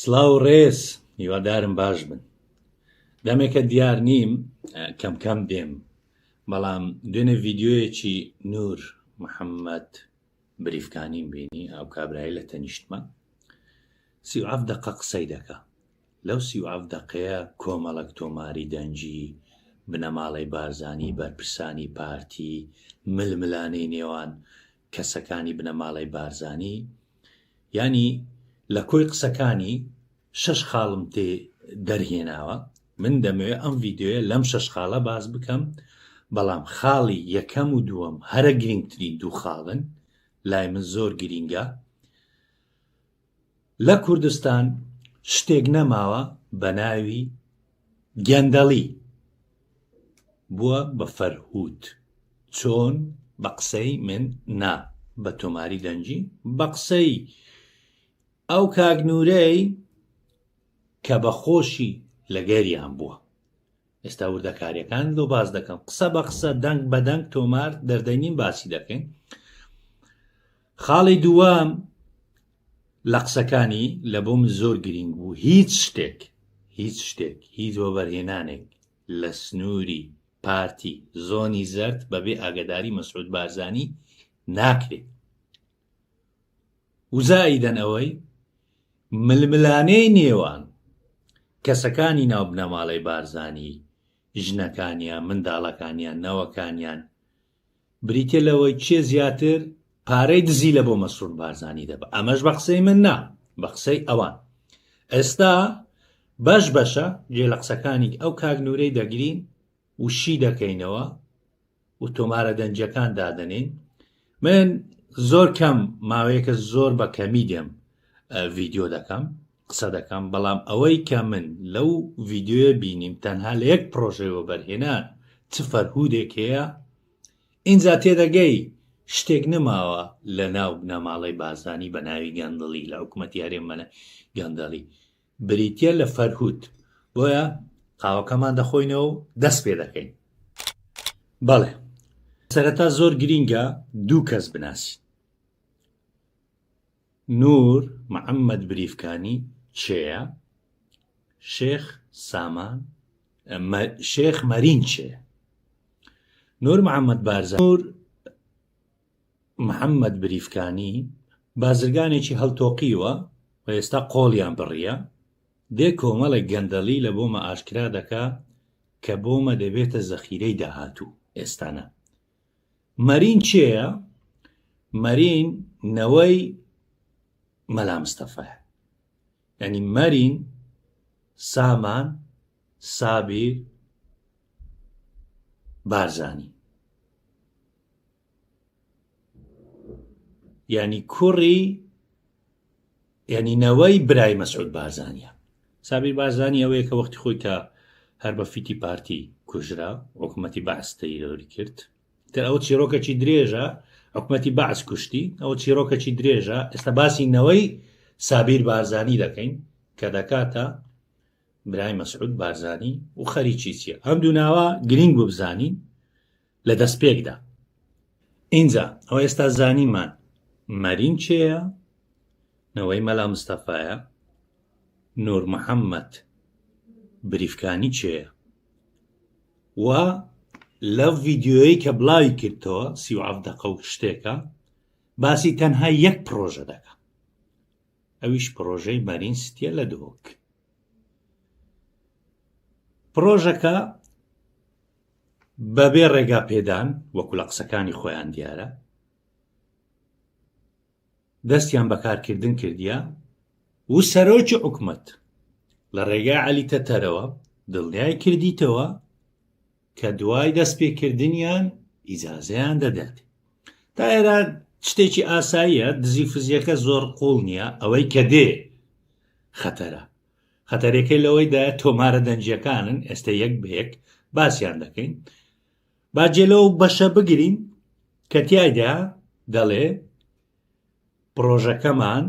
سڵاو ڕێز هیوادارم باش بن. دەمێکە دیار نیم کەم دێم، بەڵام دوێنێ ڤیدیۆیەکی نور محەممەد بریفکانیم بینی ئەو کابرایی لە تەنیشتمە 37 دقە قسەی دەکا. لەو 37 دقەیە کۆمەڵک تۆماری دەنجی، بنەماڵەی بارزانی، بەرپرسانی پارتی، ململانەی نێوان کەسەکانی بنەماڵەی بارزانی، ینی لە کۆی قسەکانی 6 خاڵم تێ دەرهێناوە. من دەمەوێت ئەم ڤیدیۆیە لەم 6 خاڵە باز بکەم، بەڵام خاڵی یەکەم و دووەم هەرە گرنگترین دوو خاڵن، لای من زۆر گرینگە. لە کوردستان شتێک نەماوە بە ناوی گەندەڵی بووە بە فەرهووت. چۆن؟ بە قسەی من نا، بە تۆماری دەنجی، بە قسەی ئەو کاگنورەی کە بە خۆشی لەگەریان بووە. ئێستا وردەکاریەکان دۆ باز دەکەم، قسە بە قسە، دەنگ بە دەنگ تۆمار دەردەنین باسی دەکەین. خاڵی دووەم لە قسەکانی لە بۆ من زۆر گرنگ بوو، هیچ شتێک هیچ وەبەرهێنانێک لە سنووری پارتی زۆنی زەرد بەبێ ئاگاداری مەسعود بارزانی ناکرێت. وزاییدەن ئەوەی ململانەی نێوان کەسەکانی ناو بنەماڵەی بارزانی، ژنەکانیان، منداڵەکانیان، نەوەکانیان، بریتێ لەوەی چێ زیاتر پارەی دزی لە بۆ مەسعود بارزانی دەبە. ئەمەش بە قسەی من نا، بە قسەی ئەوان. ئێستا بەشە جێ لە قسەکانی ئەو کاگنورەی دەگرین و شی دەکەینەوە و تۆمارە دەنجەکان دادەنین. من زۆر کەم ماوەیەکە زۆر بە کەمی دێم ڤیدیۆ دەکەم، قسە دەکەم، بەڵام ئەوەی کە من لەو ڤیدیۆیە بینیم تەنها لە یەک پرۆژەیەوە بەرهێنان چ فەرهودێک هەیە، ئینجا تێدەگەی شتێک نەماوە لە ناو بنەماڵەی بارزانی بە ناوی گەندەڵی، لە حکومەتی هەرێمە گەندەڵی، بریتە لە فەرهود. بۆیە قاوەکەمان دەخۆینەوە و دەست پێ دەکەین. بەڵێ، سەرەتا زۆر گرینگە دوو کەس بناسین. نور محەممەد بریفکانی چێە؟ شێخ سامان شێخ مەرین چێە؟ نور محەممەد بارزانی، نور محەممەد بریفکانی بازرگانێکی هەڵتۆقیوە و ئێستا قۆڵیان بڕیە، دێ کۆمەڵێک گەندەڵی لە بۆمە ئاشکرا دەکا کە بۆمە دەبێتە زەخیرەی داهاتوو. ئێستانە مەرین چێە؟ مەرین نەوەی مەلا مستەفایە، یعنی مەرین سامان سابیر بارزانی، یعنی کوڕی، یعنی نەوەی برای مەسعود بارزانیە. سابیر بارزانی ئەوەیە کە وەختی خۆی کە هەر بە فیتی پارتی کوژرا، حکومەتی بەعس تەیرۆری کرد. تر ئەوە چیرۆکەکی درێژە، حکومەتی بەعس کوشتی، ئەوە چیرۆکەکی درێژە. ئێستا باسی نەوەی سابیر بارزانی دەکەین کە دەکاتە برای مەسعود بارزانی و خەریکی چییە. ئەم دوو ناوە گرنگ بوو بزانین لە دەستپێکدا. ئینجا ئەوە ئێستا زانیمان مەرین چێە، نەوەی مەلا مستەفایە، نور محەممەد بریفکانی چێە. و لەو ڤیدیۆیی کە بڵاوی کردەوە 37 دقە و شتێکە، باسی تەنها یەک پرۆژە دەکە، ئەویش پرۆژەی مەرین ستیە لە دۆک. پرۆژەکە بەبێ ڕێگا پێدان، وەکو لە قسەکانی خۆیان دیارە، دەستیان بەکارکردن کردیە و سەرۆکی حکومەت لە ڕێگای عەلی تەتەرەوە دڵنیای کردیتەوە کە دوای دەست پێکردنیان ئیجازەیان دەدات. تا ئێرە شتێکی ئاساییە، دزی فزیەکە زۆر قوڵ نییە. ئەوەی کە دێ خەتەرە. خەتەرەکەی لەوەیدا تۆمارە دەنجیەکانن. ئێستا یەک بە یەک باسییان دەکەین. باجێلەوە بەشە بگرین کە تیایدا دەڵێ پرۆژەکەمان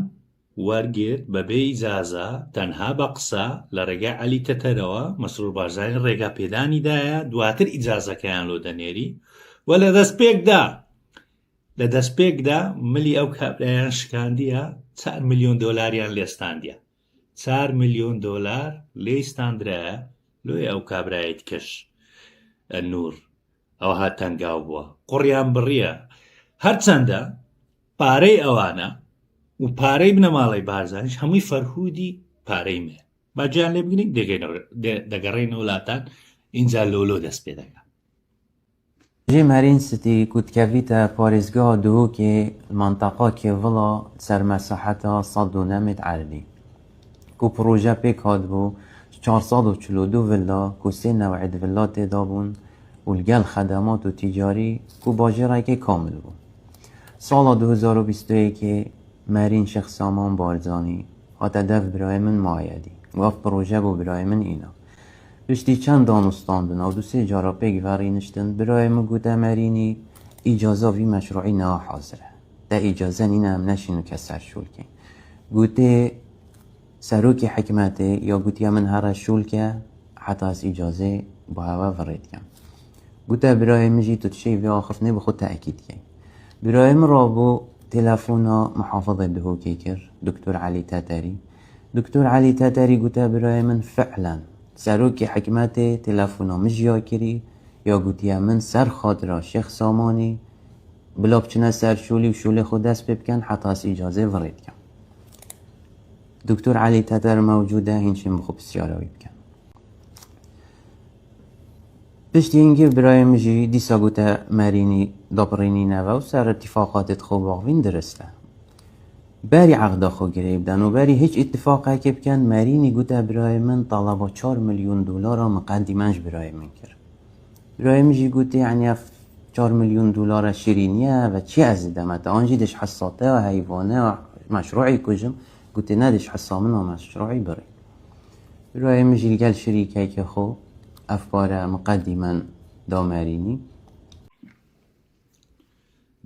وەرگرت بەبێ ئیجازە، تەنها بە قسە لە ڕێگای عەلی تەتەرەوە، مەسعود بارزانی ڕێگا پێدانیدایە، دواتر ئیجازەکەیان لۆ دەنێری. و لە دەستپێکدا ملی ئەو کابرایان شکاندیە، 4 ملیۆن دۆلاریان لێستاندیە. 4 ملیۆن دۆلار لێستاندرایە لۆی ئەو کابرایەت کەش نور ئەو هاتەنگاو بووە قڕیان بڕیە هەرچەندە پارەی ئەوانە و پارەی بنەماڵی بارزانیش هەمووی فەرهودی پارەی مێ باجیان لێ بگرین دەگەڕێنە وڵاتان اینجا لۆلۆ دەست پێ دەکات. جي مارين ستي كنت كافيتا باريزغا دوكي المنطقة كي فلا سر مساحتها 100 متر كو بروجا بيك هاد بو 442 فيلا كو 3 نوعية فيلا تدابون والقال خدمات وتجاري كو باجراكي كامل بو. سال 2021 كي مارين شيخ سامان بارزاني هاتا دف برای من مایدی واف پروژه بو برای من اینا پشتی چند دانستاندن و 2-3 جارا بگورینشتن برای من گوته مارینی اجازه وی مشروعی نه حاضره ده اجازه نینه هم نشینو کسر شول کن گوته سروکی حکمته یا گوته من هر شول که حتی از اجازه با هوا ورید کن گوته برای مجی تو تشی وی آخفنه بخود تأکید کن برای من رابو تلفونا محافظة دهوكيكر دكتور علي تاتاري دكتور علي تاتاري قوتا براي من فعلا ساروكي حكماتي تلفونا مش ياكري يا قوتيا من سر خاطرة شيخ ساماني بلا بچنا سر شولي وشولي خود دست ببكن حتى اس اجازة وريد كان دكتور علي تاتار موجودة هنشي مخوب سياراوي بكن پشتی اینکه برای مجی دیسا گوته مارینی دابرینی نوه و سر اتفاقات خوب آقوین درسته بری عقدا خو گریبدن و بری هیچ اتفاقی که بکن مارینی گوته برای من طلبا 4 میلیون دلار مقدمش برای من کرد برای مجی گوته یعنی 4 میلیون دلار شیرینیه و چی از دمت آنجی دش حساته و حیوانه و مشروعی کجم گوته ندش حسامن و مشروعی برای مجی گل شریکه که خو افکار مقدما دامارینی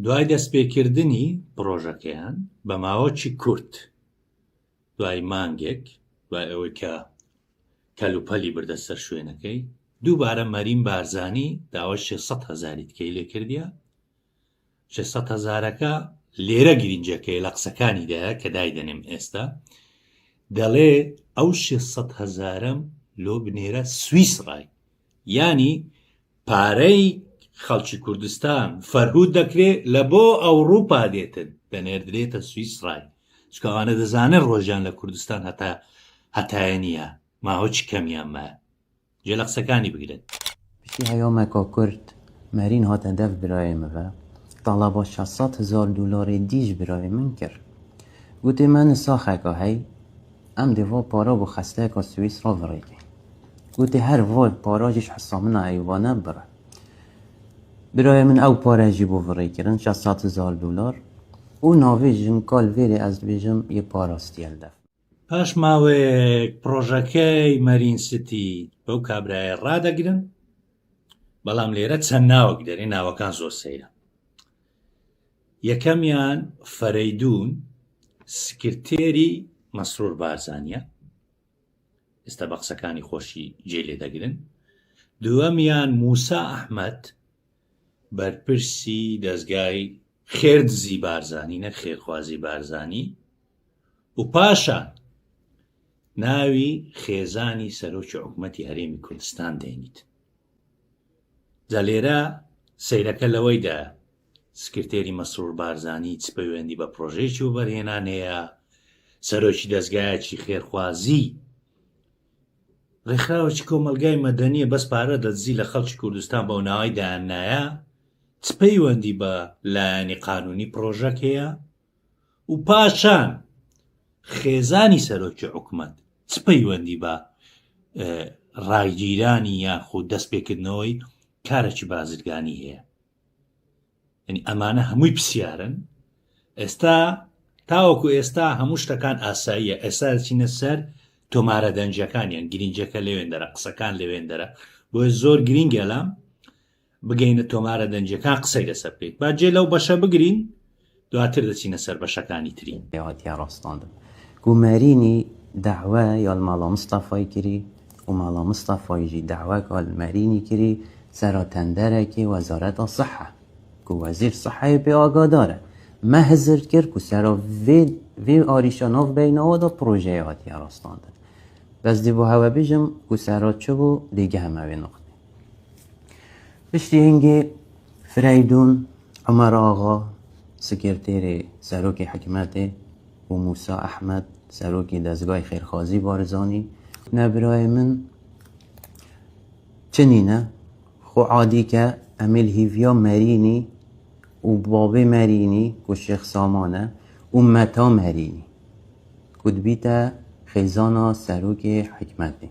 دوای دەستپێکردنی پرۆژەکەیان بە ماوەکی کورت دوای مانگێک دوای ئەوەی کە کەلوپەلی بردە سەر شوێنەکەی دووبارە مەرین بارزانی داوای 600,000 تکەی لێ کردیە 600,000ەکە لێرە گرنجەکەی لە قسەکانیدایە کە دایدەنێم ئێستا دەڵێ ئەو 600,000م لۆ بنێرە سویس ڕای یانی پارەی خەڵکی کوردستان فەرهود دەکرێت لە بۆ ئەوروپا دێتن دەنێردرێتە سویس ڕای چکەوانە دەزانن ڕۆژیان لە کوردستان هەتایە نییە ماوەچی کەمیان مایە جێ لە قسەکانی بگرێت پشتی هەیۆمەکە کورد مەرین هاتە دەف برای مەوە طلبا 600,000 دلار دیش برای من کرد گوتی من ساخەکە هەی ئەم دێڤۆ پارە بۆ خەستەیەکە سویس ڕۆ ڤڕێکە گوتی هەر ڤۆ پاراژیش حسامنە ئەیوانە بڕە برای من ئەو پارەژی بۆ ڤڕێکردن 600,000 دلار و ناوێژم کال vێرێ ئەس دبێژم یە پاراستیەل دەف پاش ماوەیەک پرۆژەکەی مەرین سیتی بەو کابرایە ڕادەگرن بەڵام لێرە چەند ناوەک دەرێ ناوەکان زۆر سەیرە یەکەمیان فەرەیدون سکرتێری مەسرور بارزانیە ئێستا بە قسەکانی خۆشی جێ لێ دەگرن دووەمیان موسا ئەحمەد بەرپرسی دەستگای خێردزی بارزانی نە خێرخوازی بارزانی و پاشان ناوی خێزانی سەرۆکی حکومەتی هەرێمی کوردستان دێنیت جا لێرە سەیرەکە لەوەیدا سکرتێری مەسرور بارزانی چ پەیوەندی بە پرۆژەیەکی و بەرهێنانەیە سەرۆکی دەستگایەکی خێرخوازی ڕێکخراوەکی کۆمەلگای مەدەنیە بەس پارە دەدزی لە خەڵکی کوردستان بەو ناوای دایاننایە چ پەیوەندی بە لایەنی قانونی پرۆژەکەیە و پاشان خێزانی سەرۆکی حکومەت چ پەیوەندی بە ڕایگیرانی یاخود دەستپێکردنەوەی کارێکی بازرگانی هەیە یعنی ئەمانە هەمووی پرسیارن ئێستا تاوەکو ئێستا هەموو شتەکان ئاساییە ئێستا دەچینە سەر تۆمارە دەنجەکانیان گرنجەکە لەوێن دەرە قسەکان لەوێن دەرە بۆیە زۆر گرنگە لام بگەینە تۆمارە دەنجەکان قسەی لەسەر بکەیت با جێ لەو بەشە بگرین دواتر دەچینە سەر بەشەکانی ترین هاتیە ڕاستاندم گو مەرینی داوا یال ماڵا مستەفای کری و ماڵا مستەفایژی داوا کال مەرینی کری سەرۆتەندەرێکی وەزارەتە سەحە گو وەزیر سەحەی پێ ئاگادارە مە هەزرد کرد و سەرۆ vê وی آریشا ناف بین او دا پروژه هاتی راستانده بس دی بو هوا بیجم و سرات چو بو دیگه همه وی نقطه پشتی هنگی فریدون عمر آقا سکرتیر سروک حکمت و موسی احمد سروکی دزگاه خیرخوازی بارزانی نبرای من چنینه خو عادی که امیل هیویا مرینی و بابی مرینی که شیخ سامانه و متا مرینی کد بیتا خیزانا سروک حکمتی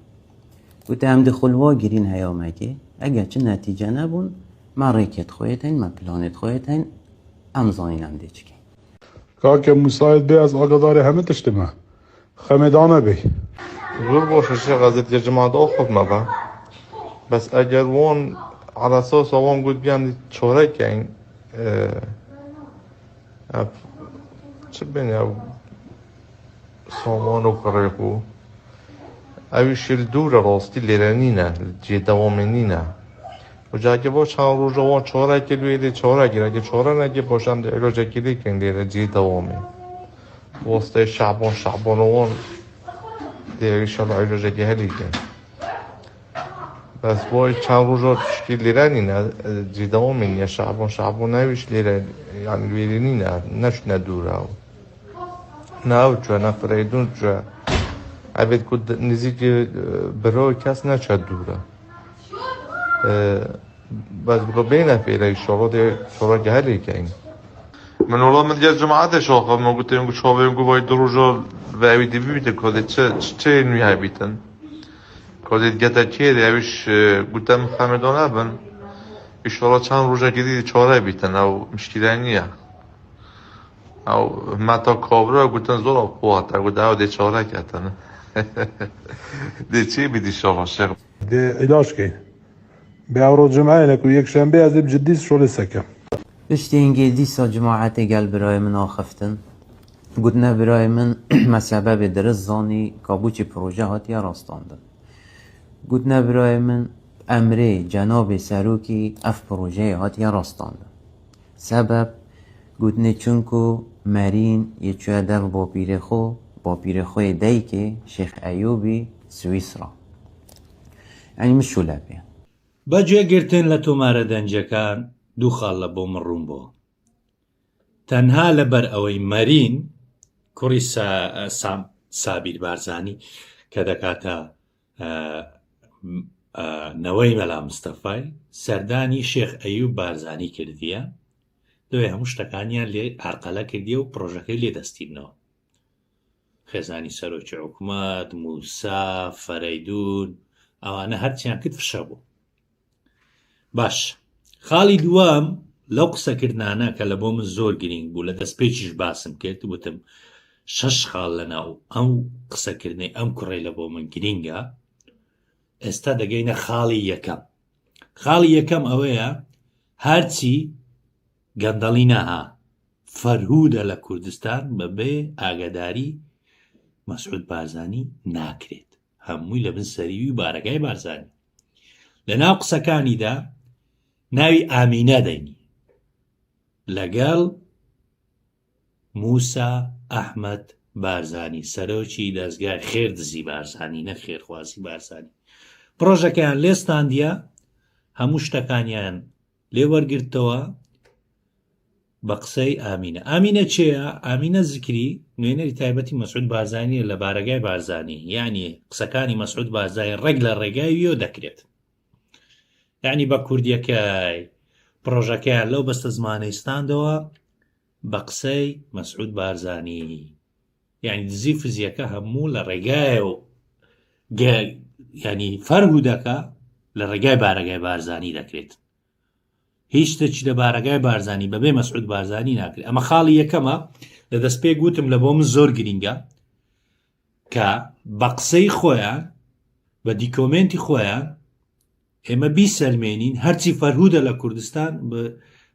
کد هم دخلوا گرین هیامکی اگه چه نتیجه نبون ما ریکت خویتین ما پلانت خویتین امزانین دی چکی که مساعد بی از آقادار همه تشتمه خمدانه بی زور باشه شيخ قضية يا جماعة أخذ ما بقى بس أجر وون على أساس وون قد بيعمل شوريك يعني چه بینی سامان و قريقو اویش دور راستی لیرنینه جه دوامنینه و جا اگه باش هم رو جوان چهاره کلوی لی چهاره گیر اگه چهاره نگه باشم ده علاج کلی کن لیره جه دوامه واسطه شعبان وان ده ایشالا علاج هلی کن بس باید چند روزا تشکیل لیرنینه جه دوامنینه شعبان نویش لیره یعنی لیرنینه نش ندوره نه جو نه فریدون جو عبید کد نزدیک برای کس نچه دوره بس برو بینه فعلا ایشالا ده سورا گهلی کنیم من والله من دیگه جماعت شاخه من گفتم که شاوه گو باید دو روزا و عبیدی بیبیده کده چه نوی عبیدن کده گتا که ده عبیش گفتم خمدانه بن ایشالا چند روزا گدید چاره عبیدن او مشکله نیه او متا کابره گفتن زورا قوات گفت او ده چاره کتن ده چی بیدی شاخه شیخ ده علاج کن به اورو جمعه لکو یک شنبه از بجدیس شغل سکم پشتی اینگه دیسا جماعت گل برای من آخفتن گوتنه برای من مسبب درست زانی کابوچی پروژه هاتی راستاندن گوتنه برای من امره جناب سروکی اف پروژه هاتی راستاندن سبب گوتنه چونکو مرین یه چوه دف با پیرخو دی که شیخ ایوبی سویسرا یعنی مشوله بین بەجێگرتن لە تۆمارە دەنجەکان دوو خاڵ لە بۆ مڕوون بۆ تەنها لەبەر ئەوەی مەرین کوڕی سابیر بارزانی کە دەکاتە نەوەی مەلا مستەفای سەردانی شێخ ئەیوب بارزانی کردیە دوێ هەموو شتەکانیان لێ هەرقەلە کردیە و پرۆژەکەی لێ دەستینەوە خێزانی سەرۆکی حکومەت موسا فەرەیدون ئەوانە هەرچیان کرد فشە بوو باش خاڵی دووەم لەو قسەکردانە کە لە بۆ من زۆر گرنگ بوو لە دەستپێکیش باسم کرد وتم 6 خاڵ لەناو ئەم قسەکردنەی ئەم کوڕی لە بۆ من گرینگە ئێستا دەگەینە خاڵی یەکەم خاڵی یەکەم ئەوەیە هەرچی گەندەڵی نەها فەرهودە لە کوردستان بەبێ ئاگاداری مەسعود بارزانی ناکرێت هەمووی لە بن سەریوی بارەکەی بارزانی لە ناو قسەکانیدا ناوی ئامینە دەینی لەگەڵ موسا ئەحمەد بارزانی سەرۆکی دەستگای خێردزی بارزانی نە خێرخوازی بارزانی پرۆژەکەیان لێستاندیە هەموو شتەکانیان لێوەرگرتەوە بە قسەی ئامینە چێە ئامینە زیکری نوێنەری تایبەتی مەسعود بارزانیە لە بارەگای بارزانی یعنی قسەکانی مەسعود بارزانی ڕێک لە ڕێگای ویۆ دەکرێت یعنی بە کوردیەکەی پرۆژەکەیان لەو بەستە زمانەیستاندەوە بە قسەی مەسعود بارزانی یعنی دزی فزیەکە هەموو لە ڕێگایە و ینی فەرهودەکە لە ڕێگای بارەگای بارزانی دەکرێت هیچ شتێکی لە بارەگای بارزانی بەبێ مەسعود بارزانی ناکرێت ئەمە خاڵی یەکەمە لە دەست پێ گوتم لە بۆ من زۆر گرینگە کە بە قسەی خۆیان بە دیکۆمنتی خۆیان ئێمە بیسەلمێنین هەرچی فەرهودە لە کوردستان بە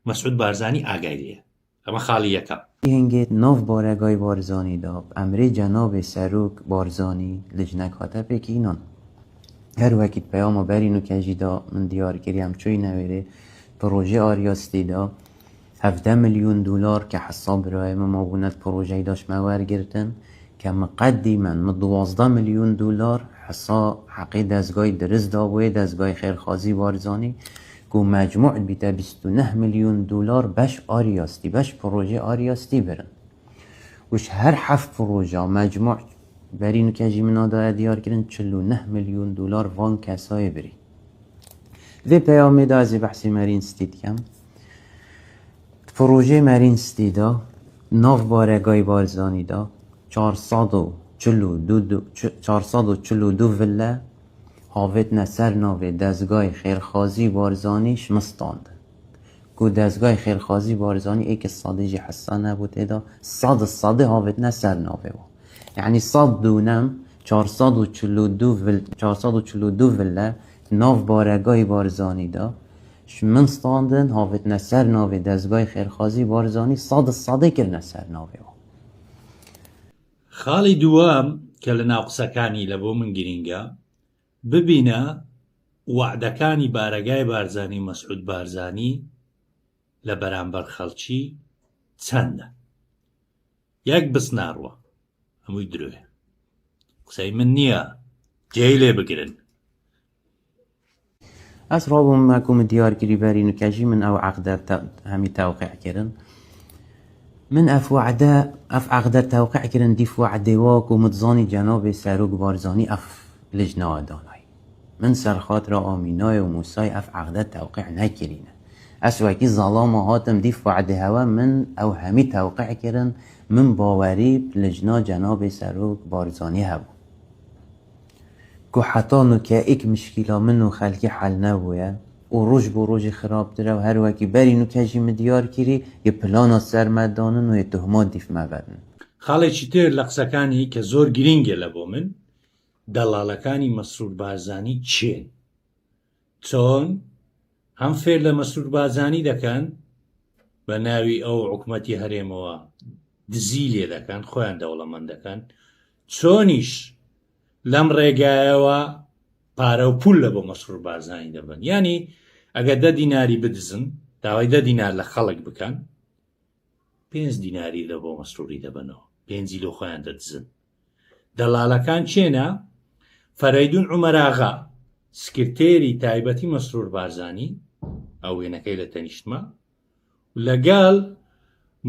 مەسعود بارزانی ئاگایریە ئەمە خاڵی یەکەم هنگێت ناف بارەگای بارزانی دا ئەمرێ جەناب سەرۆک بارزانی لجنەک هاتە پێکینان هەر وەکیت پەیامە بەرین و کەژیدا من دیارکردیم چۆی نەوێرێ پرۆژه ئاریاستی دا 17 مليون دولار كحساب برای ما بوند پروژه داشت موار گرتن که مقدما من 12 مليون دولار حسا حقی دزگاه درز داوه دزگاه خیرخازی بارزانی که مجموع بیتا 29 مليون دولار بش آریاستی بش پروژه آریاستی برن وش هر 7 پروژه مجموع برینو که جیمنا دا دیار کرن 49 مليون دولار وان کسای بری و پیامه دا از بحثی مارین ستید کم پروژه مارین ستیدا ناف بارگای بارزانی دا 442 وله هاوت نسر ناوه دزگاه خیرخازی بارزانیش مستاند که دزگاه خیرخازی بارزانی ایک الصاده جی حسان نبود ایدا صاد هاوت نسر ناوه یعنی صاد دونم 442 وله ناف بارگاه بارزانی دا من ستاندن هاوت نسر ناوه دزگاه خیرخازی بارزانی صاده کر نسر ناوه خاڵی دووەم کە لە ناوقسەکانی لە بۆ من گرینگە ببینە وعدەکانی بارەگای بارزانی مەسعود بارزانی لە بەرامبەر خەڵکی چەندە یەک بسناڕوە هەمووی درۆیە قسەی من نییە جێی لێ بگرن از رابم ماكم ديار كري بارينو كاجي من او عقدر همي توقع كرن من اف عقدر توقع كرن دي وعده واك ومتزاني جناب ساروق بارزاني اف لجنا داناي من سر خاطر آمینای و موسای اف عقدر توقع نكرينه اسواكي ظلام هاتم دي وعده هوا من او همي توقع كرن من باوري لجنا جناب ساروق بارزاني هوا که حتی نکه ایک مشکلا منو خلقی حل نبویه و روش بو روش خراب داره و هر وکی بری نکه جی مدیار کری یه پلانا سرمدانن و یه تهمات دیف مبرن خاڵێکی تر لە قسەکانی کە زۆر گرینگە لە بۆ من دەڵاڵەکانی مەسرور بارزانی چێن چۆن هەم فێر لە مەسرور بارزانی دەکەن بە ناوی ئەو حکومەتی هەرێمەوە دزی لێ دەکەن خۆیان دەوڵەمەند دەکەن چۆنیش لەم ڕێگایەوە پارە و پول لە بۆ مەسرور بارزانی دەبن ینی ئەگە 10 دیناری بدزن داوای 10 دینار لە خەڵک بکەن 5 دیناری لە بۆ مەسروری دەبنەوە 5 لۆ خۆیان دەدزن دەڵاڵەکان چێنە فەرەیدون عومەراغا سکرتێری تایبەتی مەسرور بارزانی ئەو وێنەکەی لە تەنیشتمە لەگەڵ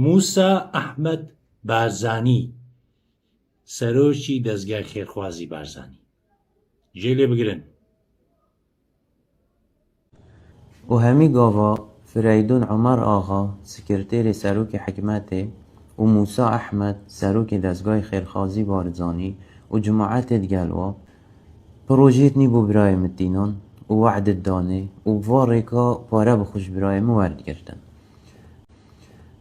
موسا ئەحمەد بارزانی سەرۆکی دەستگای خێرخوازی بارزانی جێ لێ بگرن و همی گاوا فریدون عمر آغا سکرتیر سروک حکمته و موسا احمد سروک دستگاه خیرخوازی بارزانی و جماعت دگلوا پروژیت نی بو برای مدینان و وعد دانه و وارکا پاره بخوش برای موارد گرتن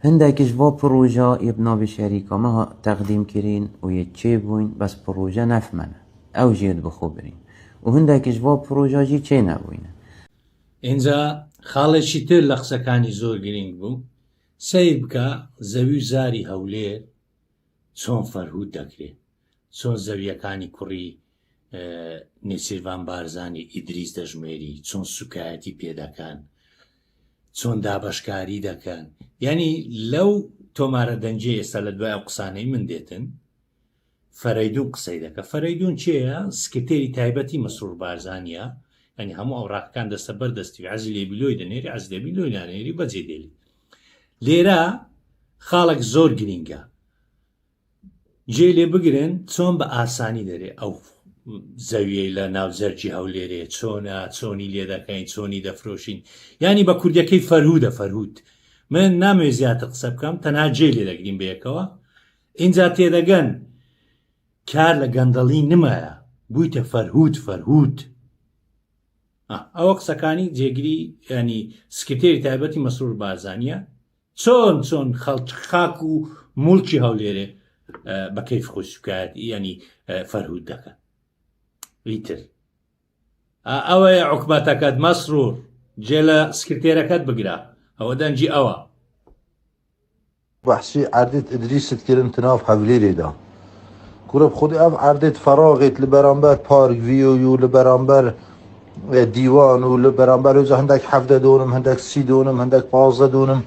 هندکش با پروژه ابنا به شریکا ما تقدیم کرین و یه چه بوین بس پروژه نفمنه او جید بخو برین و هندکش با پروژه جی چه نبوینه اینجا خاڵێکی تر لە قسەکانی زۆر گرنگ بوو سیر بکە زەوی و زاری هەولێر چۆن فەرهود دەکرێت چۆن زەویەکانی کوڕی نێچیروان بارزانی ئیدریس دەژمێری چۆن سوکایەتی پێدەکەن چۆن دابەشکاری دەکەن ینی لەو تۆمارە دەنجێ ئێستا لە دوای ئەو قسانەی من دێتن فەرەیدون قسەی دەکە فەرەیدون چێە سکرتێری تایبەتی مەسرور بارزانیە ینی هەموو ئەوڕاقەکان دەستە بەردەستی عەزی لێ بیلۆی دەنێری عەز لێ بیلۆی نانێری بەجێ دێلی لێرە خاڵێک زۆر گرینگە جێ لێ بگرن چۆن بە ئاسانی دەرێ ئەو زەویەی لە ناو زەرجی هەولێرێ چۆنە چۆنی لێ دەکەین چۆنی دەفرۆشین ینی بە کوردیەکەی فەرهودە فەرهود من نامەوێت زیاتر قسە بکەم تەنها جێ لێ دەگرین بەیەکەوە اینجا تێدەگەن کار لە گەندەڵی نمایە بوویتە فەرهود فەرهود ئەوە قسەکانی جێگیری ینی سکرتێری تایبەتی مەسرور بارزانیە چۆن خاک و موڵکی هەولێرێ بە کەیف خۆشکات ینی فەرهود دەکەن ئیتر ئەوەیە حکومەتەکەت مەسرور جێ لە سکرتێرەکەت بگرە ئەوە دەنجی ئەوە بحثي عردت إدريست كرن تناف حوليري دا كورب خودي أف عردت فراغت لبرانبر بارك فيو لبرانبر ديوان ولبرانبر وزا هندك 7 دونم هندك 30 دونم هندك 15 دونم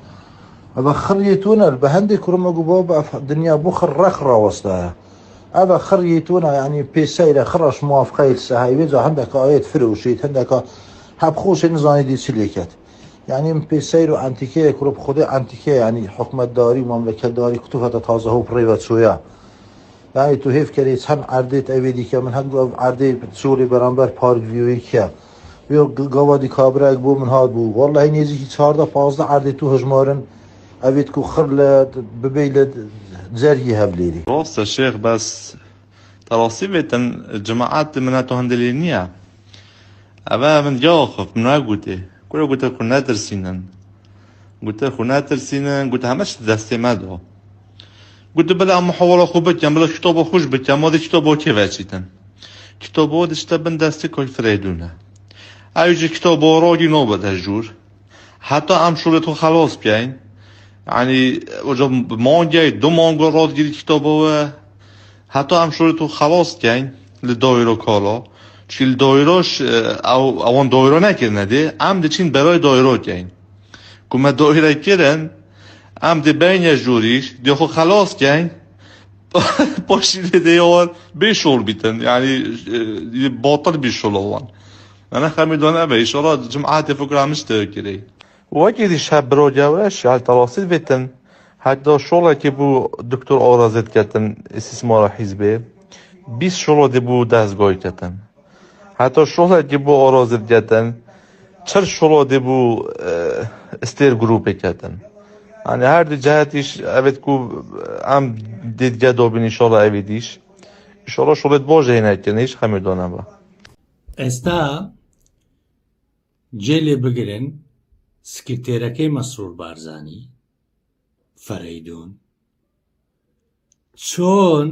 أبا خريتونا بهندي كرم بابا الدنيا بخر رخرة وسطها أبا خريتونا يعني بيسيرة خرش موافقة السهاي بيزو عندك آيات فروشيت عندك هب خوش نظامي دي سليكت يعني بيسيرو أنتيكية كرب خده أنتيكية يعني حكومة داري ومملكة داري كتوفة تازه هو بريفات سويا يعني تو هيف كريت هم عرديت أبيدي كمن هم عردي سوري برانبر بارك فيوي كيا بيو قوادي كابراك بو من هاد بو والله نيزي كي 14 عردي تو هجمارن أبيتكو خرلة ببيلة زرهي هبليري راست الشيخ بس تراصيبة الجماعات مناتو هندلينية أبا من جاخف من قلت كل قلت كنا درسينا قلت كنا درسينا قلت همش دستي مدو قلت بلا محاولة خوبت بلا كتاب خوش بت ما دي كتابو كي وچيتن كتابو دشتبن دستي كل فريدونه أيجي كتابو راجي نوبت هجور حتى أمشولتو خلاص بيين يعني وجب مانجا 2 مانگا راد گیری کتابو حتی هم شروع خلاص کن لدایره کالا چیل دایراش او اوان دایره نکرنه ده هم ده چین برای دایره کن کمه دایره کرن هم ده بین جوریش ده خو خلاص کن باشیده ده یار بیشول بیتن یعنی باطل بیشول اوان انا خمیدانه به ایشالا جمعات فکر همش ترکیره وقتی شب برا جوش على تراصيل بيتن حتى شغله که بو دکتر آرازت کردن استثمار حزبه 20 شغله دی بو دستگاه کردن حتی شغله که بو آرازت کردن 40 شغله دی بو استیر گروپ کردن yani her de cihetiş evet ku am dedge dobin inşallah evediş inşallah şolet boje inekken hiç xemidona ba ئێستا جێلێ بگرن سکرتێرەکەی مەسرور بارزانی فەرەیدون چۆن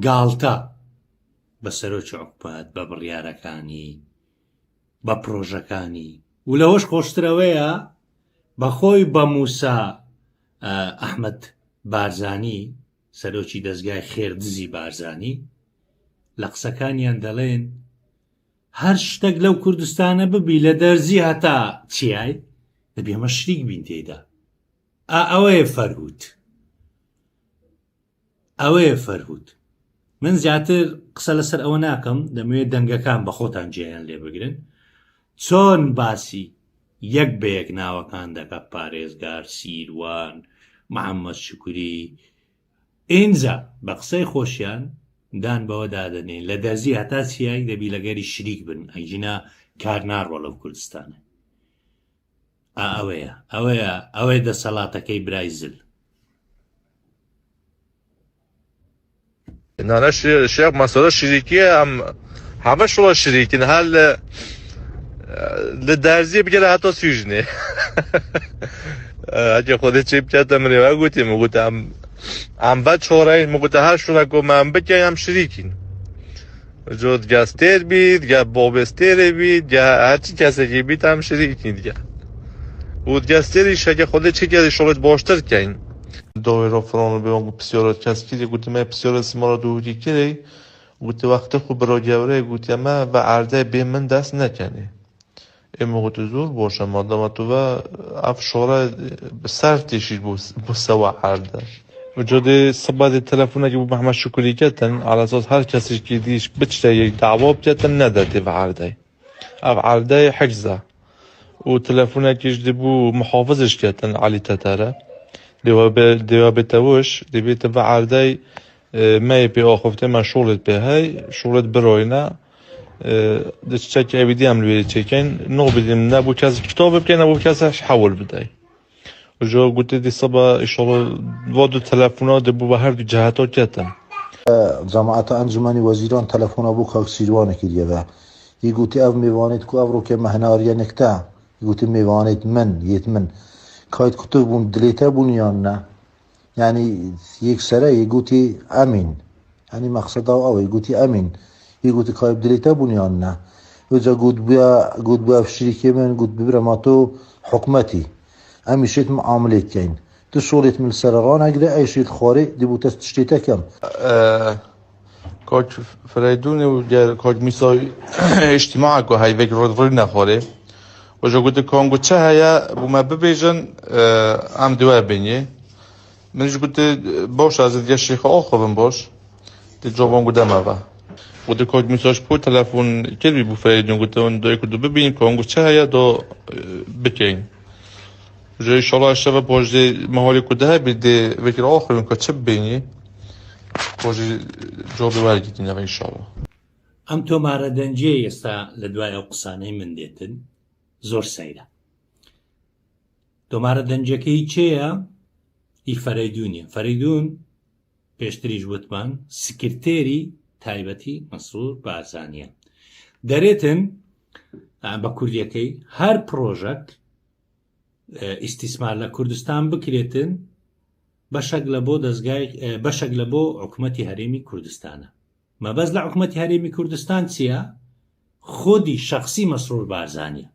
گاڵتە بە سەرۆکی عوقبەت بە بڕیارەکانی بە پرۆژەکانی و لەوەش خۆشترەوەیە بەخۆی بە موسا ئەحمەد بارزانی سەرۆکی دەستگای خێردزی بارزانی لە قسەکانیان دەڵێن هەر شتێک لەو کوردستانە ببی لە دەرزی هەتا چیای دەبێ ئەمە شریک بین تێدا ئەوەیە فەرهوت من زیاتر قسە لەسەر ئەوە ناکەم دەمەوێت دەنگەکان بە خۆتان جێیان لێ بگرن چۆن باسی یەک بە یەک ناوەکان دەکات پارێزگار سیروان محەممەد شکوری ئینجا بە قسەی خۆشیان دان بەوە دادەنێن لە دەرزی هەتا چیای دەبی لەگەری شریک بن ئەیژینا کار ناڕوە لەو کوردستانە ئەوەیە دەسەڵاتەکەی برای زل أنا شيخ مسألة شريكية همه شغل شريكين هل لدرزي بجرا حتى سجنه اگه خودت چی بکرد من رو گویی میگویم ام بعد چهارای میگویم هر شونه کو من بگم شریکین جود گاستر بید یا بابستر بید یا هر چی کسی که بید هم شریکین دیگه بود گاستریش اگه خودت چی کردی شغلت باشتر کن دایره فرانو به اون پسیارات کسی که گویی من پسیارات سیمارا دوری کردی گویی وقت خوب برای جوره گویی من و عرضه به من دست نکنی موقع زور باشه مادام تو و افشاره سر تشید بو سوا عرضه وجود صبات التلفون که بو محمد شکری کردن على اساس هر کسی که دیش بچته یک دعوا بکردن نداده و عرضه اف عرضه حجزه و تلفون که بو محافظش کردن علی تتره دیو بتوش دیویت و عرضه ما بی آخفته من شغلت به های شغلت براینا دشتك أبدي عملوا تشيكين نوبدين نبو كذا كتاب بكين نبو كذا حول بداي وجو قلت دي صبا إن شاء الله وادو تلفونات دبو بهر دو جهاتات جتن جماعت انجمنی وزیران تلفن ابو کاک سیروان کردیه و یگوتی او میوانید کو او رو که مهناریا نکته یگوتی میوانید من یتمن کاید کتب بون دلیته بونیان نه یعنی یک سره یگوتی امین یعنی مقصد او یگوتی امین يقول كايب دليتا بنياننا وإذا قد بيا في شركة من قد ببرا تو حكمتي أمي شيت معاملة كين تشغلت من السرغان أقدر أي شيء خاري دي بوتس تشتيتا كم كاج فريدوني وكاج ميساي اجتماعك وهاي فيك رودفرين نخاري وجا قلت كونغو تشاهيا بما ببيجن عم دوا بيني منش قلت بوش از دي الشيخ اخر بوش دي جوبون قدام با قلت كود مساج بو تلفون كلبي بو فايدون قلت اون دو يكدو ببين كونغو تشاهيا دو بكين جا ان شاء الله الشباب بوش دي مهولي كدها بدي فكر اخر من كتشب بيني بوش جوبي والجدين ان شاء الله ئەم تۆمارە دەنجێ ئێستا لە دوای ئەو قسانەی من دێتن زۆر سەیرە. تۆمارە دەنجەکەی چێە؟ ئی فەرەیدونیە. فەرەیدون پێشتریش وتمان سکرتێری تایبەتی مەسرور بارزانیە. دەرێتن بە کوردیەکەی هەر پرۆژەک ئیستیسمار لە کوردستان بکرێتن بەشێک لە بۆ حکومەتی هەرێمی کوردستانە. مەبەست لە حکومەتی هەرێمی کوردستان چییە؟ خۆدی شەخسی مەسرور بارزانیە.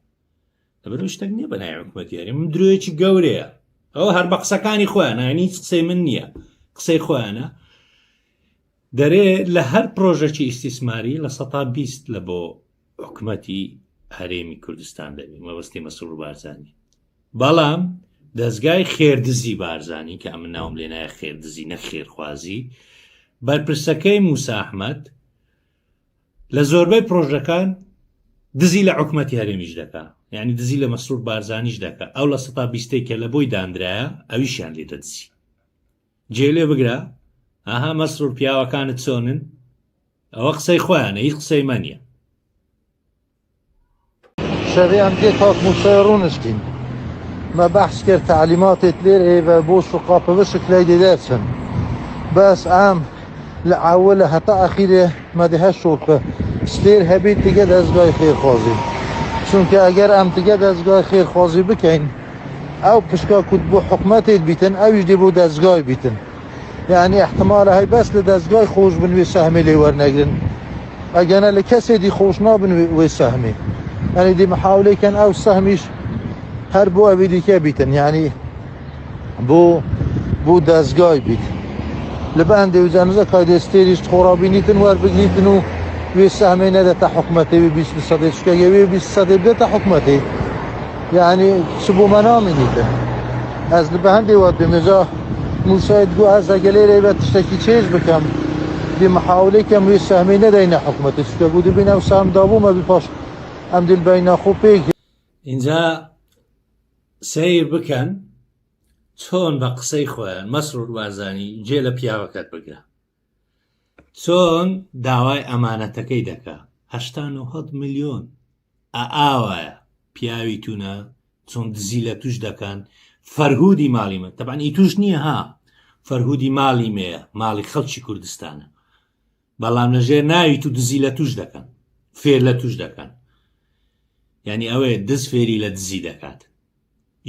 لەبەرەوە شتێک نییە بەنای حکومەتی هەرێم درۆیەکی گەورەیە. ئەوە هەر بە قسەکانی خۆیانە، یعنی هیچ قسەی من نییە، قسەی خۆیانە. دەرێت لە هەر پرۆژێکی ئیستیسماری لە 120 لە بۆ حکومەتی هەرێمی کوردستان دەبێت مەبەستی مەسرور بارزانی. بەڵام دەستگای خێردزی بارزانی کە ئەمن ناوم لێ نایە خێردزی نە خێرخوازی بەرپرسەکەی موسا ئەحمەد لە زۆربەی پرۆژەکان دزی لە حکومەتی هەرێمیش دەکا، یعنی دزی لە مەسرور بارزانیش دەکا. ئەو لە 120 کە لە بۆی دانرایە ئەویشیان لێ دەدزی. جێ لێ بگرە ئاها مەسرور پیاوەکانت چۆنن، ئەوە قسەی خۆیانە، هیچ قسەی مەنیە. شەوێ ئەم دێت هات موسای ڕوونشتین ما بەحث کرد تعلیماتێت لێرێ بە بۆ شقاپە بشکلای دێدەچن بەس ئەم لە ئاولە هەتا ئەخیرێ مەدەهە شۆکە سلێر هەبێت دیگە دەستگای خێرخوازی، چونکە ئەگەر ئەم دیگە دەستگای خێرخوازی بکەین ئەو پشکا کوت بۆ حکومەتێت بیتن ئەویش دێ بۆ دەستگای بیتن، یعنی احتمالە هەی بەس لە دەستگای خۆش بن وێ سەهمێ لێ وەرنەگرن، ئەگەنە لە کەسێکی خۆش نابن وێ سەهمێ، یعنی دی محاولەکەن ئەو سەهمیش هەر بۆ ئەوی دیکە بیتن، یعنی بۆ دەستگای بیت. لە بەندێ وزانزە کایدەستێریش خۆڕابینیتن وەربگریتن و وێ سەهمێ نەدەتە حکومەتێوی 20 چکەگەوێ 20 بێتە حکومەتی، یعنی چ بۆ مەنامینیتە. ئەس لە بەهەندێ وات بێمێجا موسایت گو ئەس ئەگە لێرە بە تشتێکی چێژ بکەم دی محاولێکەم وێ سەهمێ نەدەینە حکومەتی چکە گو دەبینە ئەو سەهم دابوومە بیپاش ئەم دل بەینە خۆ پێک. اینجا سیر بکەن چۆن بە قسەی خۆیان مەسرور بارزانی جێ لە پیاوەکەت بگرە، چۆن داوای ئەمانەتەکەی دەکا 89 ملیۆن ئاوایە پیاوی تونە چۆن دزی لە توش دەکەن، فەرهودی ماڵیمە تەبعاً ئیتوش نییە ها فەرهودی ماڵی مەیە، ماڵی خەڵکی کوردستانە، بەڵام لەژێر ناوی تو دزی لە توش دەکەن، فێر لە توش دەکەن، یعنی ئەوەیە دز فێری لە دزی دەکات.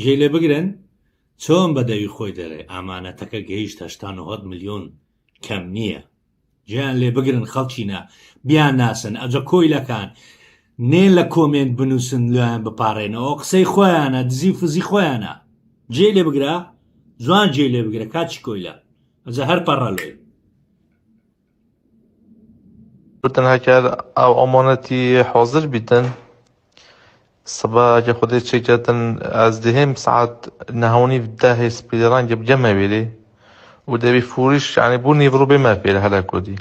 ژێ لێ بگرن چۆن بەدەوی خۆی دەڕێ ئامانەتەکە گەیشت 89 ملیۆن کەم نییە. گیان لێ بگرن خەڵکینە بیان ناسن ئەجە کۆیلەکان نێن لە کۆمێنت بنووسن لایەن بپارڕێنەوە قسەی خۆیانە دزی فزی خۆیانە. جێ لێ بگرە جوان جێ لێ بگرە کاچی کۆیلە ئەجە هەر پەڕەلێ تەنها کرد ئەو ئەمانەتی حاضر بیتن سبا که خودت چکتن از دهم ساعت نهونی ده سپیدران جب جمع بیلی و دبی فوریش یعنی بو نیورو به مفیل هلا کدی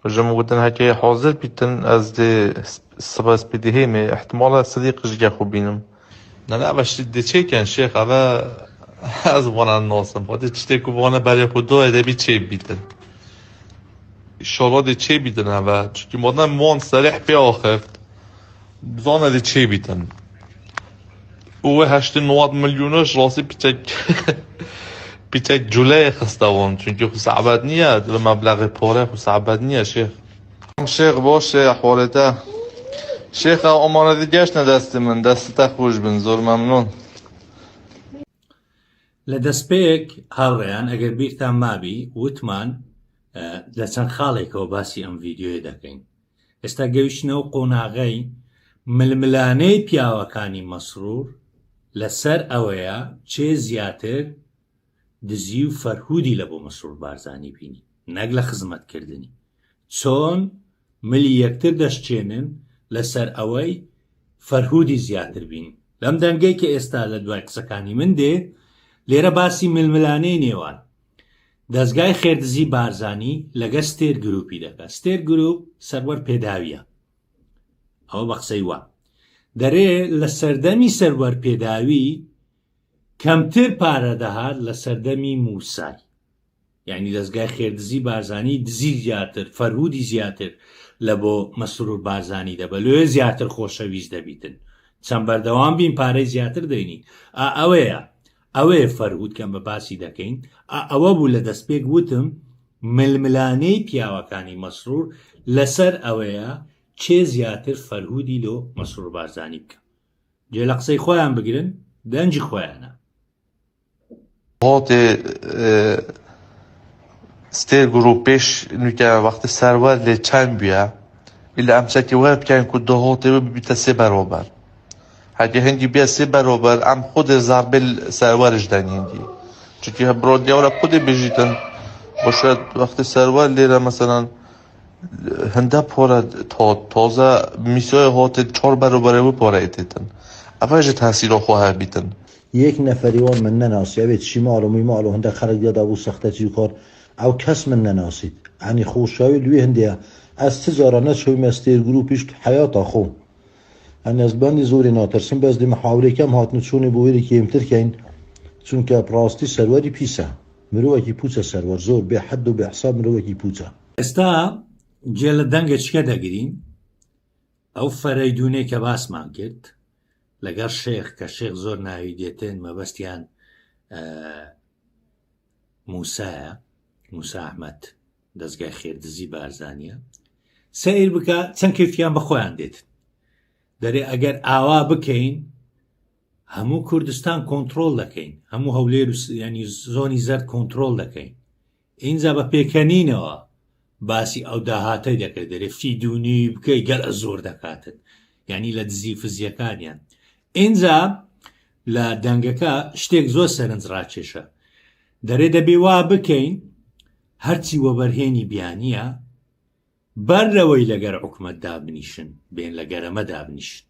و جمع گفتن هکی حاضر بیتن از ده سبا سپیده می احتمال صدیقش جا خوب بینم نه باش ده چه کن شیخ اما از وانا ناسم خودت چته کو وانا برای خود دو دبی چه بیتن انشالله ده چه بیتن اما چون مادن مان صریح پی آخر بزانه ده چه بیتن او 89 میلیونش راستی پیچک جلوی خستوان چون که صعبت نیه به مبلغ پاره صعبت نیه شیخ باشه احوالته شیخ امانه دیگهش ندست من دستت خوش بن زور ممنون لە دەستپێک هاوڕێیان ئەگەر بیرتان مابی وتمان لە چەند خاڵێکەوە باسی ئەم ڤیددیۆی دەکەین. ئێستا گەیشتنەوە قۆناغەی ململانەی پیاوەکانی مەسرور لەسەر ئەوەیە چێ زیاتر دزی و فەرهودی لە بۆ مەسرور بارزانی بینی نەک لە خزمەتکردنی چۆن ملی یەکتر دەشتێنن لەسەر ئەوەی فەرهودی زیاتر بین. لەم دەنگەی کە ئێستا لە دوای قسەکانی من دێ لێرە باسی ململانەی نێوان دەستگای خێردزی بارزانی لەگە ستێر گروپی دەکات. ستێر گروپ سەروەر پێداویە، ئەوە بە قسەی وا دەرێ لە سەردەمی سەروەر پێداوی کەمتر پارە دەهات لە سەردەمی موسای، یعنی دەستگای خێردزی بارزانی دزی زیاتر، فەرهودی زیاتر لە بۆ مەسرور بارزانی دەبە، لێ زیاتر خۆشەویست دەبیتن، چەند بەردەوام بین پارەی زیاتر دەینی. ئەوەیە فەرهود کەم بە باسی دەکەین. ئەوە بوو لە دەستپێک وتم ململانەی پیاوەکانی مەسرور لەسەر ئەوەیە چێ زیاتر فەرهودی لۆ مەسرور بارزانی بکە. جێ لە قسەی خۆیان بگرن، دەنجی خۆیانە. هاتێ ستێر گروپێش نوکە وەختە سەروەر لێ چەند بووە لە ئەمسەکی وە بکەین کو دەهاتێوە ببیتە سێ بەرابەر. هەگە هەندی بیا سێ بەرابەر ئەم خودێ زاربێ سەروەرش دەن هەندی، چونکی هەبڕۆ دیاورە خودێ بژیتن بۆ شاید وەختە سەروەر لێرە مەسەلەن هەندە پۆرە تازە میسۆی هاتێ 4 بەرابەرەوە پۆرە ئێتێتن، ئەڤژە تاسیرۆ خۆ هەبیتن. یەک نەفەریوان من نەناسی ئەوێت چیماڵ و میماڵ و هەندە خەرک دێدا بوو سەختەتی کار ئەو کەس من نەناسیت، عنی خۆشاوی دوێ هەندەیە ئەس تجارە نەچۆیمە ستێر گروپیش حیاتا خۆ ئەن ئەزبانی زۆری ناترسم بەس دی محاولێکەم هاتن چوونی بۆ وێری کێمترکەین چونکە پڕاستی سەروەری پیسە، مرۆوەکی پوچە سەروەر زۆر بێ حەد و بێ حساب مرۆوەکی پوچە. ئێستا جێ لە دەنگە چکە دەگرین ئەو فەرەیدونەی کە باسمان کرد لەگەر شێخ کە شێخ زۆر ناوی دێتن مەبەستیان موسایە، موسا ئەحمەد دەستگای خێردزی بارزانیە، سەیر بکە چەند کەفیان بە خۆیان دێتن. دەرێ ئەگەر ئاوا بکەین هەموو کوردستان کۆنتترۆل دەکەین، هەموو هەولێر ینی زۆنی زەرد کۆنتترۆل دەکەین. اینجا بە پێکەنینەوە باسی ئەو داهاتەی دەکرێت دەرێ فیدونی بکەی گەر زۆر دەکاتن، ینی لە دزی فزیەکانیان. اینجا لە دەنگەکە شتێک زۆر سەرنج ڕاکێشە، دەرێ دەبێ وا بکەین هەرچی وەبەرهێنی بیانیە بەرەوەی لەگەر حکومەت دابنیشن بێن لە گەرەمە دابنیشن،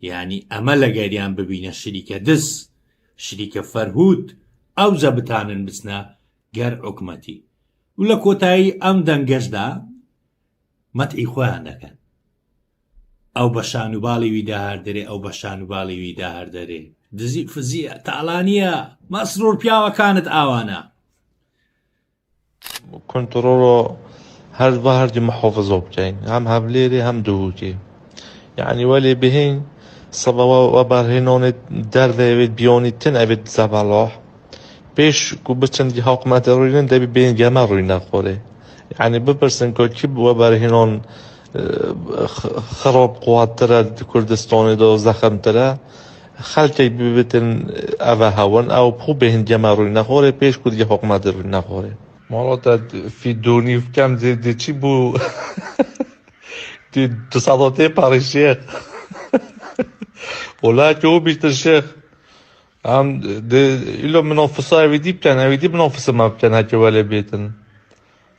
یعنی ئەمە لە گەریان ببینە شریکە دز شریکە فەرهود ئەو زەبتانن بچنە گەر حکومەتی و لە کۆتایی ئەم دەنگەشدا مەتعی خۆیان دەکەن. ئەو بە شانوباڵی ویدا هەردەرێ ئەو بە شانوباڵی ویدا هەردەرێ دزی فزیە تاڵانیە مەسرور پیاوەکانت ئاوانە کنترۆڵۆ هەر بە هەردی محافظۆ بکەین هەم هەولێرێ هەم دووکی، یعنی وەلێ بهین سەبەوە وەبەرهێنانێت دەردەوێت بیۆنیتن ئەبێت زەبەڵاح پێش و بچەندی حکومەتە ڕووینن دەبی بێن گەمە ڕووی نەخۆرێ، یعنی بپرسن کە کی وەبەرهێنان خراپ قوواترە کوردستانێدا و زەخەمترە خەڵکێک ببێتن ئەوە هەون ئەو پوو بێن گەمە ڕووی نەخۆرێ پێش کو دیگە حکومەتە ڕووی نەخۆرێ. ماڵاتە فیدۆنی بکەم چی بوو تصاداتێ پاڕی شێخ وڵاتی ئەو بیشتر شێخ ئەم ئیلۆ منافسە ئەویدی بکەن ئەویدی منافسە ما بکەن هەکە وەلێ بێتن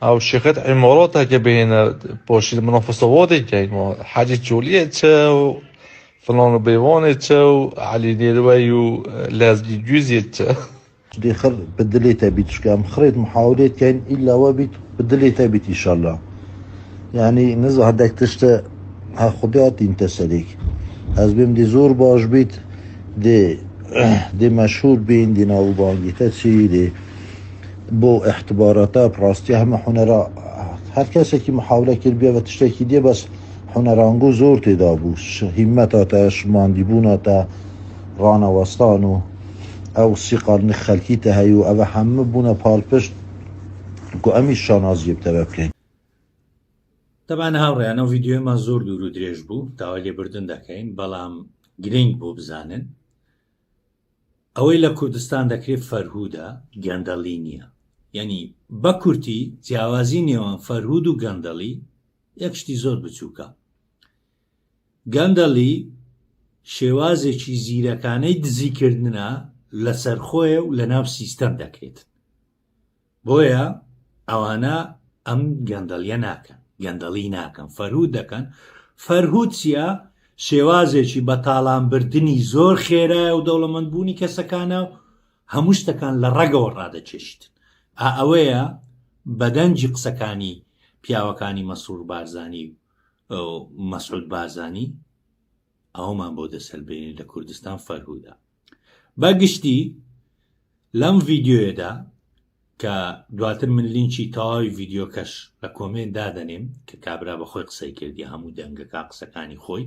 ئەو شێخەت عیمارات هەکە بهێنە باشی منافسە وا دەیکەین حاجی جۆلیە چە و فلان و بەیوانێ چە و عەلی نێروەی و لەزگی گوێزیە چە دي خر بدليتها بيت شكام خريط محاولات كان إلا وبيت بدليتها بيت إن شاء الله، يعني نزع هداك تشتا ها خدياتي انت سليك از بيم دي زور باش بيت دي مشهور بين دي ناو بانجي تاتشي دي بو احتباراتا براستي هم حنرا هر كاسا كي محاولة كربيا وتشتاكي دي بس حنرانگو زور تدابوش همتا تا شمانديبونا تا رانا وستانو او سيقار نخلكي تهيو او همه بونا پالپشت گو امی شانازی بتبکن. طبعا هاوڕێیان ئەو ڤیددیۆمان زۆر دوور و درێژ بوو داوای لێبوردن دەکەین، بەڵام گرنگ بۆ بزانن ئەوەی لە کوردستان دەکرێت فەرهودە گەندەڵی نییە، یعنی بە کورتی جیاوازی نێوان فەرهود و گەندەڵی یەک شتی زۆر بچووکە. گەندەڵی شێوازێکی زیرەکانەی دزیکردنە لەسەر خۆیە و لە ناو سیستەم دەکرێت، بۆیە ئەوانە ئەم گەندەڵیە ناکەن، گەندەڵی ناکەن، فەرهود دەکەن. فەرهود چیە؟ شێوازێکی بە تاڵانبردنی زۆر خێرایە و دەوڵەمەندبوونی کەسەکانە و هەموو شتەکان لە ڕێگەوە ڕادەچێشتن. ئەوەیە بەدەنجی قسەکانی پیاوەکانی مەسرور بارزانی و مەسعود بارزانی ئەومان بۆ دەسەلبێنی لە کوردستان فەرهوودە. بەگشتی لەم ڤیددیۆیەدا کە دواتر من لینکی تەواوی ڤیددیۆکەش لە کۆمنت دادەنێم کە کابرا بە خۆی قسەی کردی هەموو دەنگەکە قسەکانی خۆی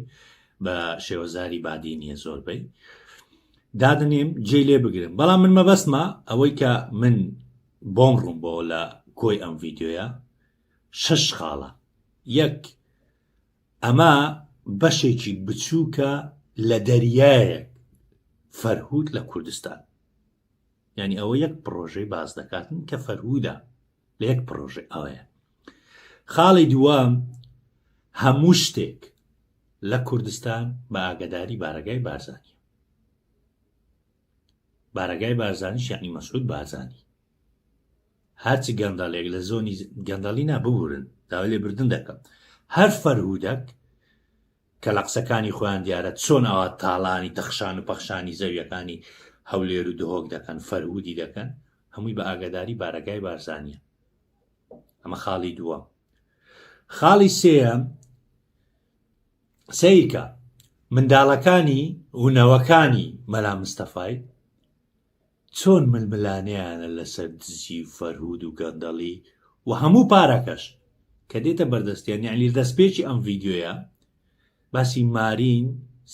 بە شێوەزاری بادی نییە زۆربەی دادنێم جێ لێ بگرم. بەڵام من مەبەستمە ئەوەی کە من بۆم ڕوون بۆ لە کۆی ئەم ڤیددیۆیە 6 خاڵە. یەک، ئەمە بەشێکی بچووکە لە دەریایەک فەرهود لە کوردستان، یعنی ئەوە یەک پرۆژەی باز دەکاتن کە فەرهوودە لە یەک پرۆژێ ئەوەیە. خاڵی دووەم، هەموو شتێک لە کوردستان بە ئاگداری بارەگای بارزانی. بارەگای بارزانیش یعنی مەسعود بارزانی. هەرچی گەندەڵێک لە زۆنی گەندەڵی ناببورن داوای لێبردن دەکەم. هەر فەرهودەک کە لە قسەکانی خۆیان دیارە چۆن ئەوە تاڵانی تەخشان و پەخشانی زەویەکانی هەولێر و دهۆک دەکەن فەرهودی دەکەن، هەمووی بە ئاگداری بارەگای بارزانیە. ئەمە خاڵی دووەم. خاڵی سێیەم، سەیکە منداڵەکانی و نەوەکانی مەلا مستەفای چۆن ململانیانە لەسەر دزی فەرهود و گەندەڵی و هەموو پارەکەش کە دێتە بەردەستیان. یعنی دەستپێکی ئەم ڤیددیۆیە باسی مارین،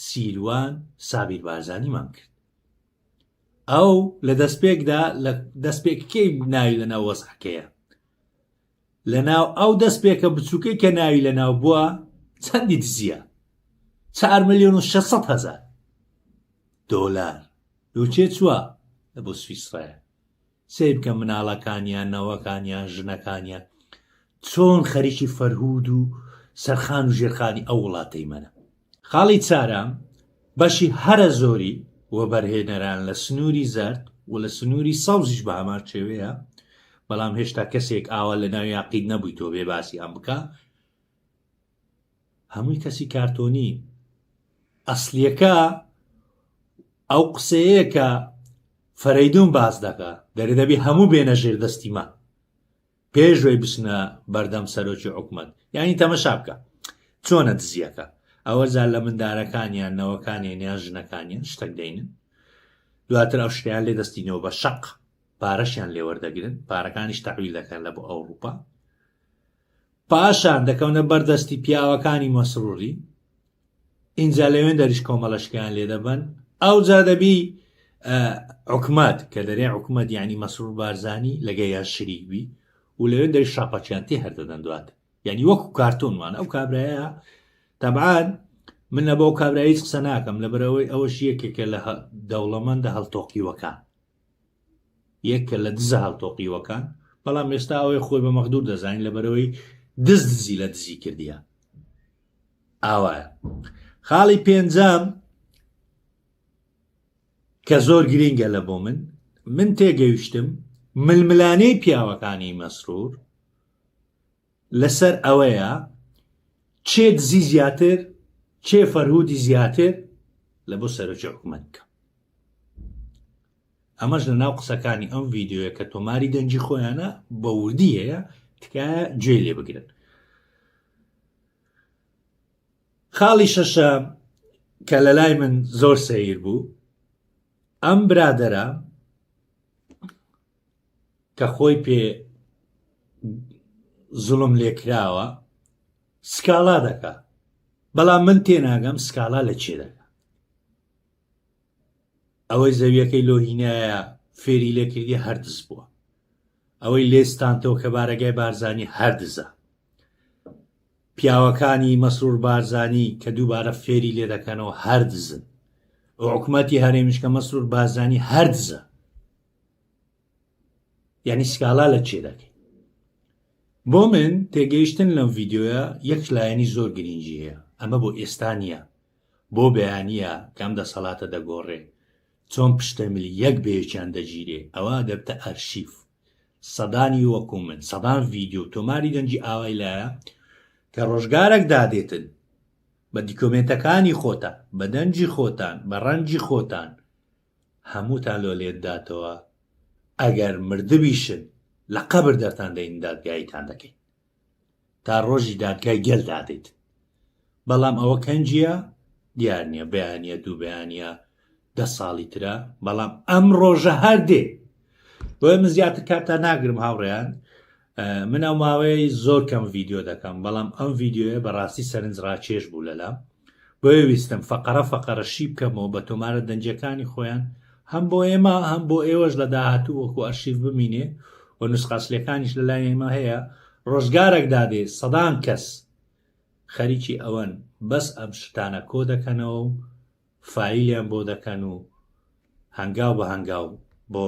سیلوان، سابیر بارزانیمان کرد. ئەو لە دەستپێکدا لە دەستپێکەکەی ناوی لە ناو وەزعەکەیە، لە ناو ئەو دەستپێکە بچووکەی کە ناوی لە ناو بووە چەندی دزیە؟ 4,600,000 دۆلار دووچێ چووە لە بۆ سویسڕایە. سێ بکە مناڵەکانیان، نەوەکانیان، ژنەکانیان چۆن خەریکی فەرهود و سەرخان و ژێرخانی ئەو وڵاتەی منە. خاڵی چارەم، بەشی هەرە زۆری وەبەرهێنەران لە سنووری زەرد و لە سنووری سەوزیش بە هەمان شێوەیە، بەڵام هێشتا کەسێک ئاوا لە ناوی عەقید نەبووی تۆ بێ باسی ئەم بکە. هەمووی کەسی کارتۆنی ئەسلیەکە ئەو قسەیە کە فەرەیدون باز دەکە دەردەبی هەموو بێنە ژێر دەستیمە پێشوەی بچنە بەردەم سەرۆکی حکومەت. یعنی تەمەشا بکە چۆنە دزیەکە. ئەوە زار لە مندارەکانیان، نەوەکانیان یان ژنەکانیان شتێک دەینن، دواتر ئەو شتیان لێ دەستینەوە بە شەق، پارەشیان لێ وەردەگرن، پارەکانیش تەحویل دەکەن لە بۆ ئەوروپا، پاشان دەکەونە بەردەستی پیاوەکانی مەسرووری. ئینجا لەوێن دەریش کۆمەڵەشکیان لێ دەبن. ئەو جا دەبی حکومەت کە دەرێ حکومەت یعنی مەسرور بارزانی لەگەیان شریک بی و لەوێن دەری شاپەچیان تێ هەردەدەن دواتر، یعنی وەکو کارتۆنوان. ئەو کابرایە تەبعان من لە بۆ کابرایی قسە ناکەم لەبەرەوەی ئەوەش یەکێکە لە دەوڵەمەندە هەڵتۆقیوەکان، یەکە لە دزە هەڵتۆقیوەکان، بەڵام ئێستا ئەوەی خۆی بە مەخدوور دەزانین لەبەرەوەی دزی لە دزی کردیە. ئاوایە. خاڵی پێنجەم کە زۆر گرینگە لە بۆ من تێگەیشتم ململانەی پیاوەکانی مەسرور لەسەر ئەوەیە چێ دزی زیاتر، چێ فەرهودی زیاتر لە بۆ سەرۆکی حکومەت بکە. ئەمەش لە ناو قسەکانی ئەم ڤیددیۆیە کە تۆماری دەنجی خۆیانە بە وردی هەیە تکایە گوێ لێ بگرن. خاڵی شەشە کە لە لای من زۆر سەیر بوو، ئەم برادەرە کە خۆی پێ زوڵم لێکراوە سکاڵا دەکا، بەڵام من تێناگەم سکاڵا لە چێ دەکا. ئەوەی زەویەکەی لۆهینایە فێری لێکردی هەردز بووە، ئەوەی لێستانتەوە کە بارەگای بارزانی هەردزە، پیاوەکانی مەسرور بارزانی کە دووبارە فێری لێ دەکەنەوە هەردزن، حکومەتی هەرێمیش کە مەسرور بارزانی هەردزە. یعنی سکاڵا لە چێ دەکەی. بۆ من تێگەیشتن لەم ڤیددیۆیە یەک لایەنی زۆر گرنگی هەیە. ئەمە بۆ ئێستا نییە، بۆ بەیانیە کەم دەسەڵاتە دەگۆڕێ، چۆن پشتەملی یەک بەیەکیان دەگیرێ، ئەوە دەبتە ئەرشیف. سەدانی وەکو من، سەدان ڤیددیۆ تۆماری دەنجی ئاوای لایە کە ڕۆژگارێک دادێتن بە دیکۆمنتەکانی خۆتان بە دەنجی خۆتان بە ڕەنجی خۆتان هەمووتان لۆ لێداتەوە ئەگەر مردبیشن لە قەبر دەرتان دەین دادگاییتان دەکەین تا ڕۆژی دادگای گەل دادەیت بەڵام ئەوە کەنجیە دیار نییە بەیانە دوو بەیانە 10 ساڵی ترە بەڵام ئەم ڕۆژە هەردێ بۆیە من زیاتر کارتان ناگرم هاوڕێیان من ئەو ماوەی زۆر کەم ڤیددیۆ دەکەم بەڵام ئەم ڤیددیۆیە بەڕاستی سەرنج ڕاکێش بوو لەلام بۆیە ویستم فەقەرەشی بکەمەوە بە تۆمارە دەنجەکانی خۆیان هەم بۆ ئێمە هەم بۆ ئێوەش لە داهاتوو وەکو ئەرشیف بمینێ و نوسخاسلەکانیش لە لای ئێمە هەیە ڕۆژگارێک دادێ سەدان کەس خەریکی ئەوەن بەس ئەم شتانە کۆ دەکەنەوە و فایلیان بۆ دەکەن و هەنگاو بە هەنگاو بۆ